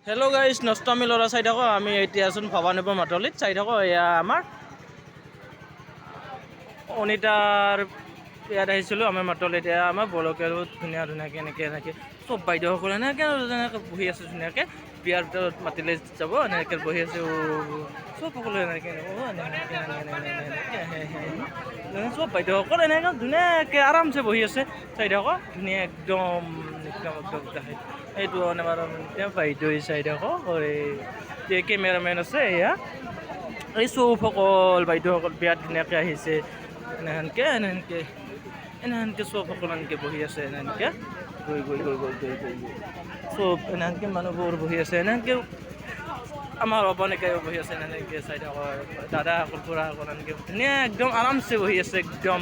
Hello' guys, নষ্ট আমি ল'ৰা চাই থাকোঁ। আমি এতিয়া আছোঁ ভৱানীপুৰ মাতলিত চাই থাকোঁ। এয়া আমাৰ অনিতাৰ ইয়াত আহিছিলোঁ আমাৰ মাতলিত। এয়া আমাৰ বলকে ধুনীয়াকৈ এনেকৈ চব বাইদেউসকলে এনেকৈ বহি আছে ধুনীয়াকৈ। বিয়াৰ ভিতৰত মাতিলে যাব এনেকৈ বহি আছে। চব সকলোৱে এনেকৈ চব বাইদেউসকল এনেকৈ ধুনীয়াকৈ আৰামছে বহি আছে চাই থাকোঁ। ধুনীয়া একদম এইটো এতিয়া বাইদেউ চাই থাকোঁ। এই কেমেৰামেন আছে এয়া। এই চবসকল বাইদেউসকল বিয়াত ধুনীয়াকৈ আহিছে। এনেহেনকৈ চবসকল এনেকৈ বহি আছে। এনেহেনকৈ গৈ চব এনেহেনকৈ মানুহবোৰ বহি আছে। এনেহেনকৈ আমাৰ অপনিকায়ো বহি আছে। এনেহেনকৈ চাই থাকোঁ। দাদাসকল খুৰাসকল এনেকৈ ধুনীয়া একদম আৰামছে বহি আছে একদম।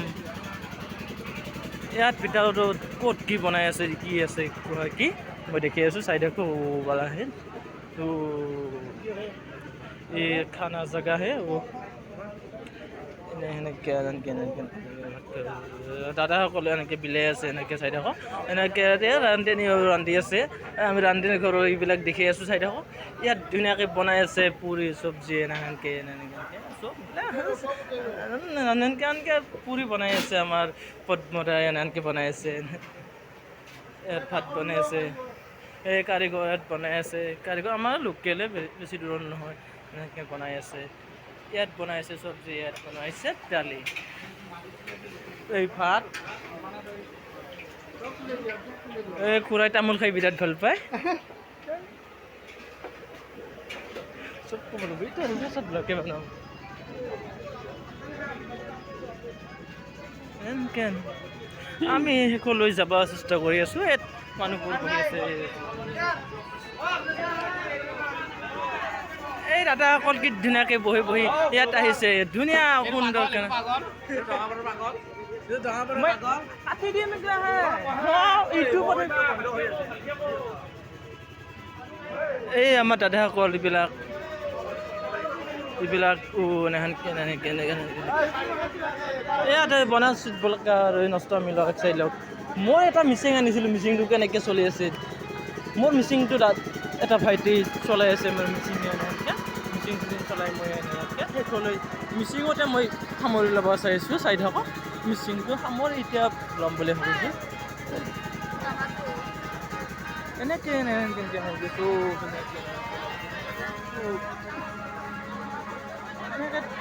ইয়াত ভিতৰতো ক'ত কি বনাই আছে, কি আছে কি মই দেখি আছোঁ চাই থাকোঁ। वाला है तो ये खाना जगह है वो এনেকৈ দাদাসকলে এনেকৈ বিলাই আছে। এনেকৈ চাই থাকোঁ। এনেকৈ ৰান্ধি আছে। আমি ৰান্ধনি ঘৰৰ এইবিলাক দেখি আছোঁ চাই থাকোঁ। ইয়াত ধুনীয়াকৈ বনাই আছে পুৰি চব্জি এনেকৈ চব এনেকৈ পুৰি বনাই আছে। আমাৰ পদ্মদাই এনেকৈ বনাই আছে। ইয়াত ভাত বনাই আছে। এই কাৰিকৰ ইয়াত বনাই আছে। কাৰিকৰ আমাৰ লোকেলে, বেছি দূৰৰ নহয়। এনেকৈ বনাই আছে। ইয়াত বনাই আছে চব্জি, ইয়াত বনাইছে দালি, এই ভাত। এই খুৰাই তামোল খাই বিৰাট ভাল পায়। চব ক'ব চব ব্লকে বনাওঁ এনেকৈ আমি শেষলৈ যাব চেষ্টা কৰি আছোঁ। ইয়াত মানুহবোৰ বহি আছে। এই দাদাসকল কি ধুনীয়াকৈ বহি ইয়াত আহিছে। ধুনীয়া সুন্দৰকৈ এই আমাৰ দাদাসকল এইবিলাক এনেকৈ ইয়াত বনাইছোঁ বলকা আৰু নষ্ট মিল এক চাইড লওক। মই এটা মিচিং আনিছিলোঁ। মিচিংটো কেনেকৈ চলি আছে। মোৰ মিচিংটো এটা ভাইটি চলাই আছে। মোৰ মিচিংটো চলাই মই এনেকৈ শেষলৈ মিচিঙতে মই সামৰি ল'ব চাইছোঁ। চাই থাকক মিচিংটো সামৰি এতিয়া ল'ম বুলি ভাবিছোঁ। এনেকৈ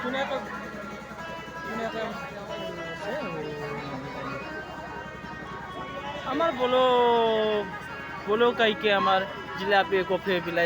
ধুনীয়াকৈ আমাৰ বলো কাইকে আমাৰ জিলাপি কফি বিলাই